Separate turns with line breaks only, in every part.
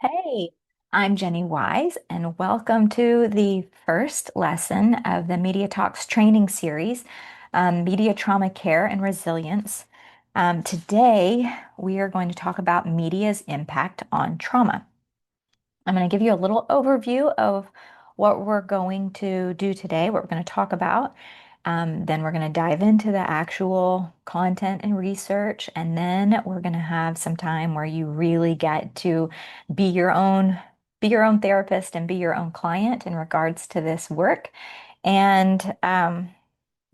Hey, I'm Jenny Wise, and welcome to the first lesson of the Mediatox Training Series, Media Trauma Care and Resilience. Today, we are going to talk about media's impact on trauma. I'm going to give you a little overview of what we're going to do today, what we're going to talk about. Then we're going to dive into the actual content and research, and then we're going to have some time where you really get to be your own be your own therapist and be your own client in regards to this work. And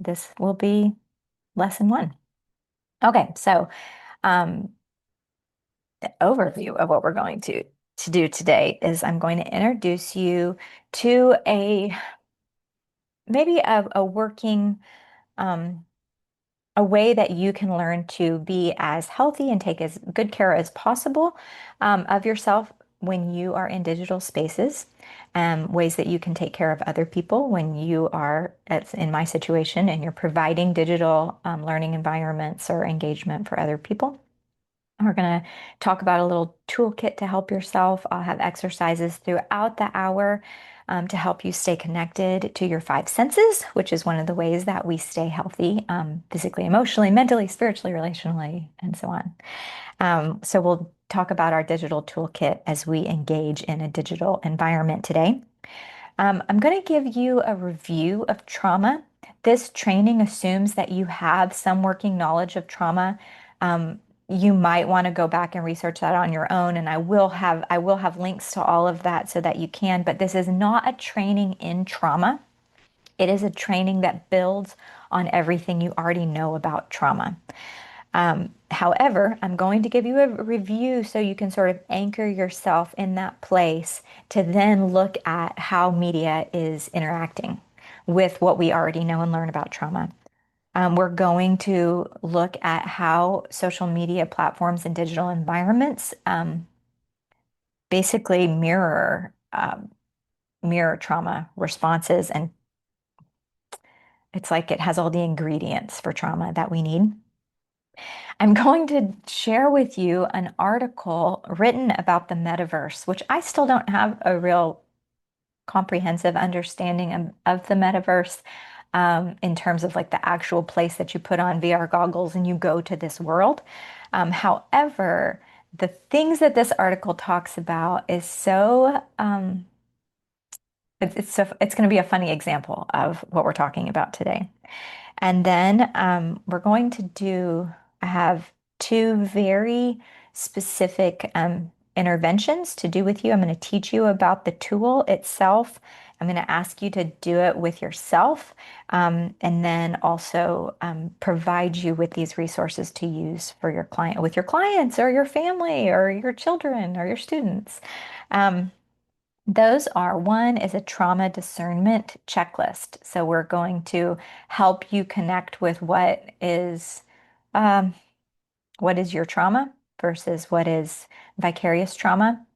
this will be lesson one. Okay, so um, the overview of what we're going to do today is I'm going to introduce you to a maybe a working um, a way that you can learn to be as healthy and take as good care as possible of yourself when you are in digital spaces. Ways that you can take care of other people when you are, as in my situation, and you're providing digital learning environments or engagement for other people. We're going to talk about a little toolkit to help yourself. I'll have exercises throughout the hour to help you stay connected to your five senses, which is one of the ways that we stay healthy physically, emotionally, mentally, spiritually, relationally, and so on. So we'll talk about our digital toolkit as we engage in a digital environment today. I'm going to give you a review of trauma. This training assumes that you have some working knowledge of trauma. You might want to go back and research that on your own, and I will have links to all of that so that you can, but this is not a training in trauma. It is a training that builds on everything you already know about trauma. However, I'm going to give you a review so you can sort of anchor yourself in that place to then look at how media is interacting with what we already know and learn about trauma. We're going to look at how social media platforms and digital environments basically mirror trauma responses, and it's like it has all the ingredients for trauma that we need. I'm going to share with you an article written about the metaverse, which I still don't have a real comprehensive understanding of the metaverse in terms of like the actual place that you put on VR goggles and you go to this world. However, the things that this article talks about is it's going to be a funny example of what we're talking about today. And then we're going to I have two very specific interventions to do with you. I'm going to teach you about the tool itself. I'm going to ask you to do it with yourself, and then also provide you with these resources to use for your client, with your clients or your family or your children or your students. Um, those are one is a trauma discernment checklist. So we're going to help you connect with um, what is your trauma versus what is vicarious trauma.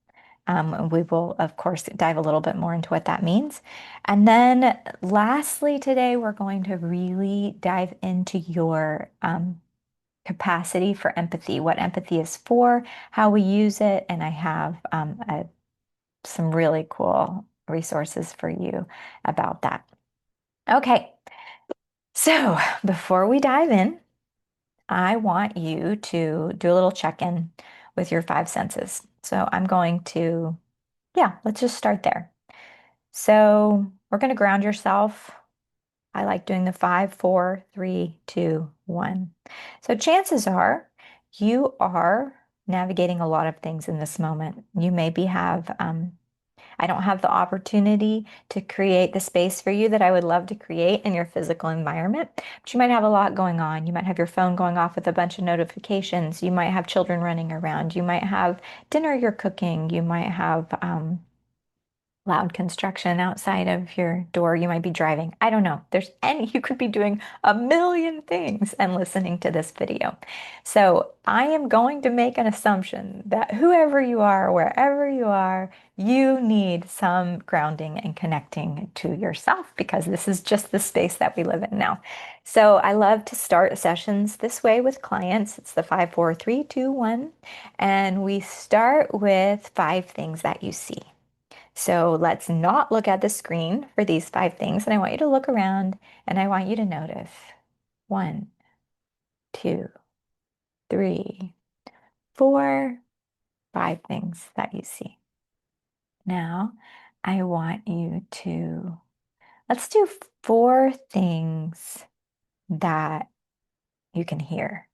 We will, of course, dive a little bit more into what that means. And then lastly, today we're going to really dive into your capacity for empathy, what empathy is for, how we use it, and I have some really cool resources for you about that. Okay, so before we dive in, I want you to do a little check-in with your five senses. So I'm going to, yeah, let's just start there. So we're going to ground yourself. I like doing the five, four, three, two, one. So chances are you are navigating a lot of things in this moment. You maybe have I don't have the opportunity to create the space for you that I would love to create in your physical environment, but you might have a lot going on. You might have your phone going off with a bunch of notifications. You might have children running around. You might have dinner you're cooking. You might have loud construction outside of your door. You might be driving. I don't know. You could be doing a million things and listening to this video. So I am going to make an assumption that whoever you are, wherever you are, you need some grounding and connecting to yourself because this is just the space that we live in now. So I love to start sessions this way with clients. It's the 5, 4, 3, 2, 1. And we start with 5 things that you see. So let's not look at the screen for these 5 things. And I want you to look around and I want you to notice 1, 2, 3, 4, 5 things that you see. Now, I want you to, let's do 4 things that you can hear.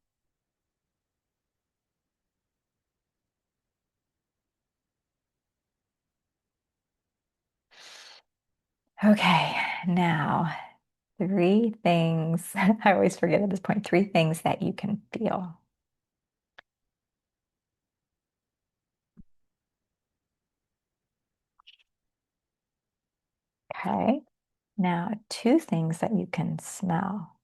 Okay, now 3 things. I always forget at this point, 3 things that you can feel. Okay, now 2 things that you can smell.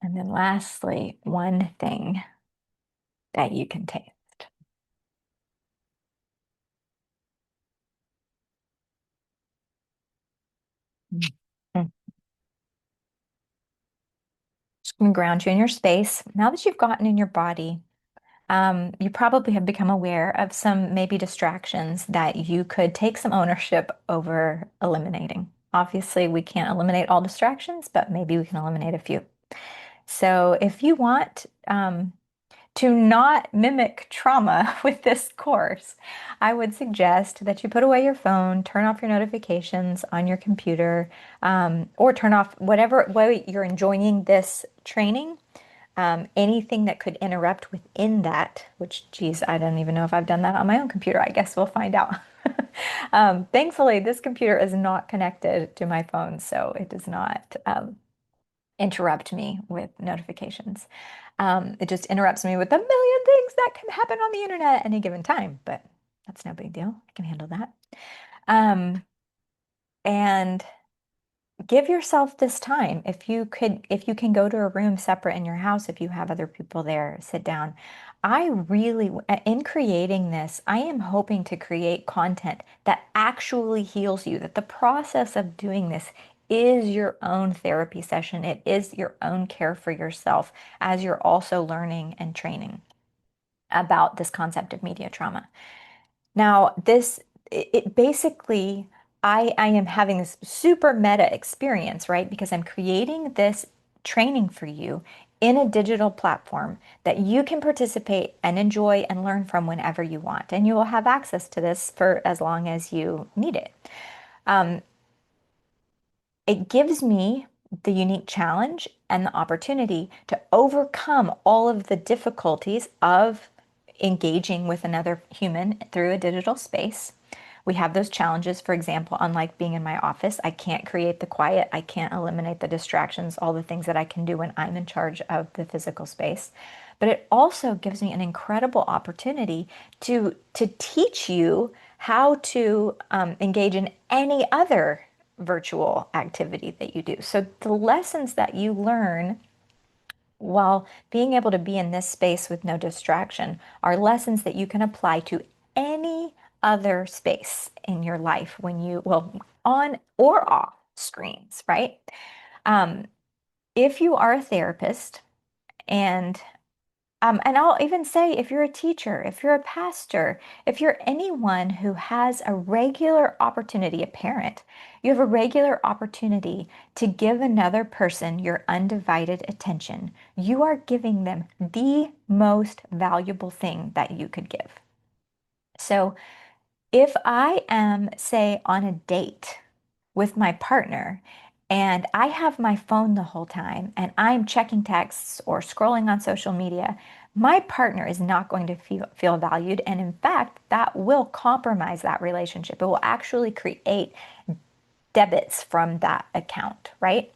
And then lastly, 1 thing that you can taste. Mm. Just gonna ground you in your space. Now that you've gotten in your body, you probably have become aware of some maybe distractions that you could take some ownership over eliminating. Obviously, we can't eliminate all distractions, but maybe we can eliminate a few. So if you want to not mimic trauma with this course, I would suggest that you put away your phone, turn off your notifications on your computer, or turn off whatever way you're enjoying this training. Anything that could interrupt within that, which, geez, I don't even know if I've done that on my own computer. I guess we'll find out. Thankfully, this computer is not connected to my phone, so it does not interrupt me with notifications. It just interrupts me with a million things that can happen on the internet at any given time, but that's no big deal. I can handle that. Um, and give yourself this time. If you can go to a room separate in your house, if you have other people there, sit down. In creating this, I am hoping to create content that actually heals you, that the process of doing this is your own therapy session. It is your own care for yourself as you're also learning and training about this concept of media trauma. Now, it basically, I am having this super meta experience, right? Because I'm creating this training for you in a digital platform that you can participate and enjoy and learn from whenever you want. And you will have access to this for as long as you need it. Um, it gives me the unique challenge and the opportunity to overcome all of the difficulties of engaging with another human through a digital space. We have those challenges. For example, unlike being in my office, I can't create the quiet, I can't eliminate the distractions, all the things that I can do when I'm in charge of the physical space. But it also gives me an incredible opportunity to teach you how to engage in any other virtual activity that you do. So the lessons that you learn while being able to be in this space with no distraction are lessons that you can apply to any other space in your life when well, on or off screens, right? Um, if you are a therapist and and I'll even say if you're a teacher, if you're a pastor, if you're anyone who has a regular opportunity, a parent, you have a regular opportunity to give another person your undivided attention. You are giving them the most valuable thing that you could give. So if I am, say, on a date with my partner and I have my phone the whole time and I'm checking texts or scrolling on social media, my partner is not going to feel valued. And in fact, that will compromise that relationship. It will actually create debits from that account, right?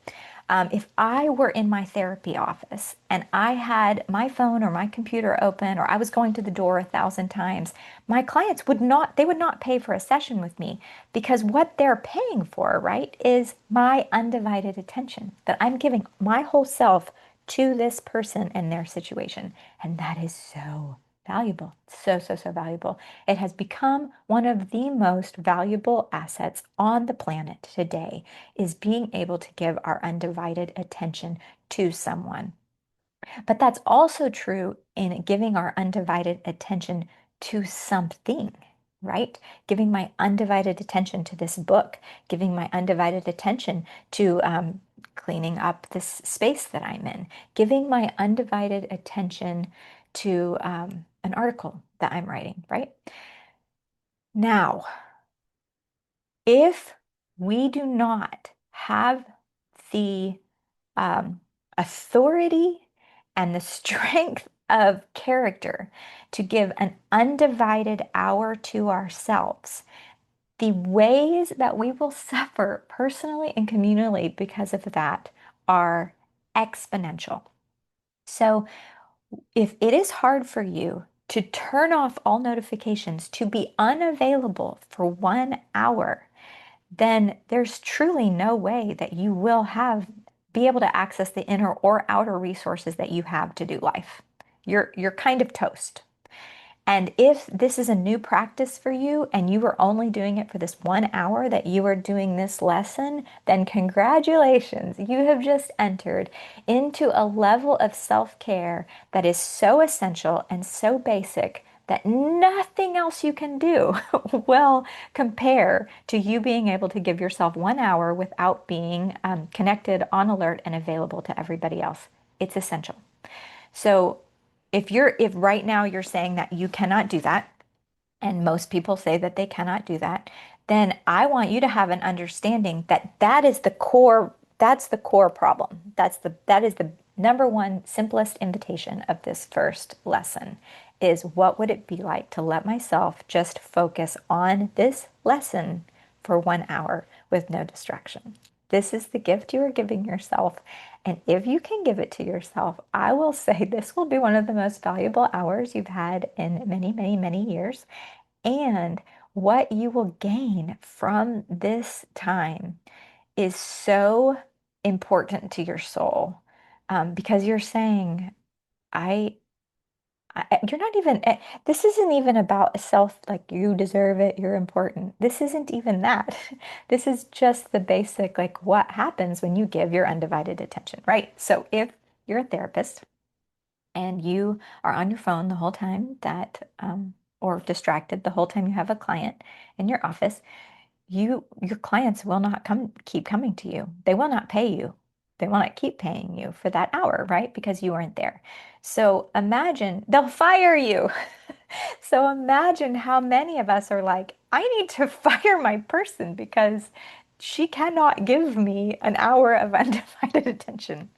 If I were in my therapy office and I had my phone or my computer open, or I was going to the door 1,000 times, my clients they would not pay for a session with me, because what they're paying for, right, is my undivided attention, that I'm giving my whole self to this person and their situation. And that is so valuable. So, so, so valuable. It has become one of the most valuable assets on the planet today, is being able to give our undivided attention to someone. But that's also true in giving our undivided attention to something, right? Giving my undivided attention to this book, giving my undivided attention to cleaning up this space that I'm in, giving my undivided attention to an article that I'm writing, right? Now, if we do not have the um, authority and the strength of character to give an undivided hour to ourselves, the ways that we will suffer personally and communally because of that are exponential. So, if it is hard for you to turn off all notifications, to be unavailable for 1 hour, then there's truly no way that you will be able to access the inner or outer resources that you have to do life. You're kind of toast. And if this is a new practice for you and you are only doing it for this 1 hour that you are doing this lesson, then congratulations. You have just entered into a level of self-care that is so essential and so basic that nothing else you can do will compare to you being able to give yourself 1 hour without being connected, on alert, and available to everybody else. It's essential. So if right now you're saying that you cannot do that, and most people say that they cannot do that, then I want you to have an understanding that that's the core problem. That is the number one simplest invitation of this first lesson, is what would it be like to let myself just focus on this lesson for 1 hour with no distraction. This is the gift you are giving yourself. And if you can give it to yourself, I will say this will be one of the most valuable hours you've had in many, many, many years. And what you will gain from this time is so important to your soul, because you're saying, I you're not even, this isn't even about self, like you deserve it, you're important. This isn't even that. This is just the basic, like what happens when you give your undivided attention, right? So if you're a therapist and you are on your phone the whole time or distracted the whole time you have a client in your office, your clients will not keep coming to you. They will not pay you. They will not keep paying you for that hour, right? Because you weren't there. So imagine they'll fire you. So imagine how many of us are like, I need to fire my person because she cannot give me an hour of undivided attention.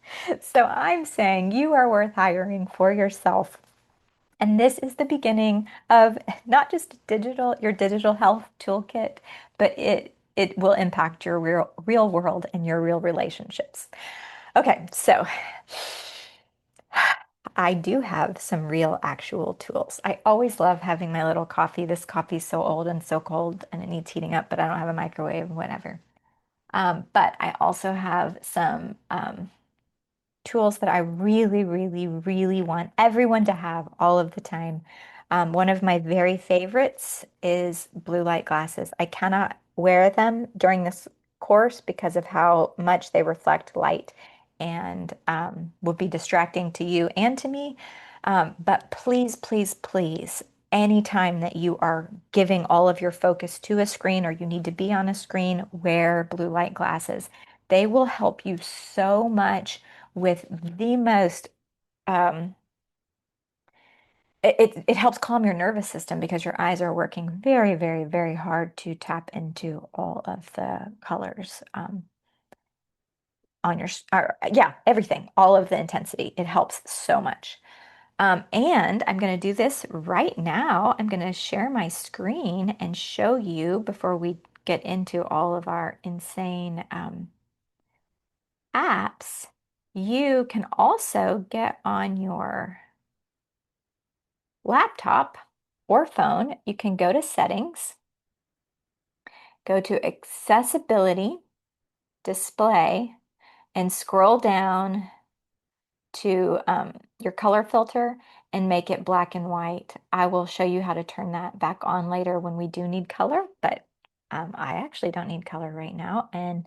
So I'm saying you are worth hiring for yourself. And this is the beginning of not just your digital health toolkit, but it will impact your real world and your real relationships. Okay, so I do have some real actual tools. I always love having my little coffee. This coffee's so old and so cold and it needs heating up, but I don't have a microwave, whatever. But I also have some tools that I really, really, really want everyone to have all of the time. One of my very favorites is blue light glasses. I cannot wear them during this course because of how much they reflect light and will be distracting to you and to me. But please, please, please, anytime that you are giving all of your focus to a screen or you need to be on a screen, wear blue light glasses. They will help you so much with the most um, it helps calm your nervous system because your eyes are working very, very, very hard to tap into all of the colors on yeah, everything, all of the intensity. It helps so much. And I'm going to do this right now. I'm going to share my screen and show you before we get into all of our insane apps, you can also get on your laptop or phone. You can go to settings, go to accessibility, display, and scroll down to your color filter and make it black and white. I will show you how to turn that back on later when we do need color, but I actually don't need color right now, and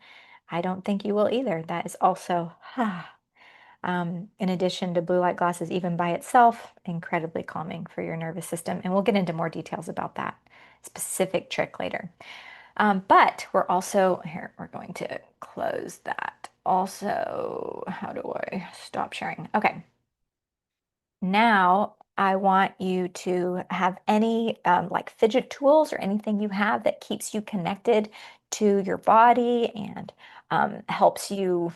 I don't think you will either. That is also, in addition to blue light glasses, even by itself, incredibly calming for your nervous system. And we'll get into more details about that specific trick later. But we're also, here, we're going to close that. Also, how do I stop sharing? Okay. Now I want you to have any like fidget tools or anything you have that keeps you connected to your body and helps you,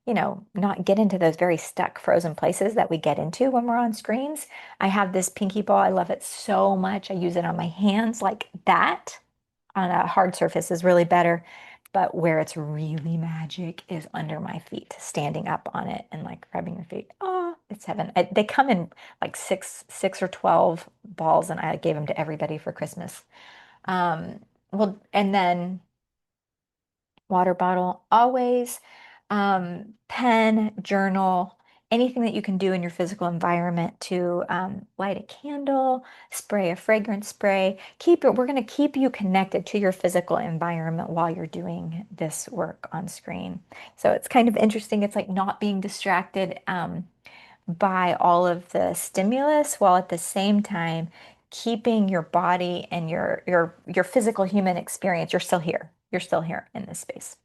not get into those very stuck, frozen places that we get into when we're on screens. I have this pinky ball. I love it so much. I use it on my hands like that. On a hard surface is really better, but where it's really magic is under my feet, standing up on it and like rubbing your feet. Oh, it's heaven. They come in like six or 12 balls, and I gave them to everybody for Christmas. Well, and then water bottle, always, pen, journal, anything that you can do in your physical environment to light a candle, spray a fragrance spray. We're going to keep you connected to your physical environment while you're doing this work on screen. So it's kind of interesting. It's like not being distracted by all of the stimulus while at the same time keeping your body and your physical human experience. You're still here. You're still here in this space.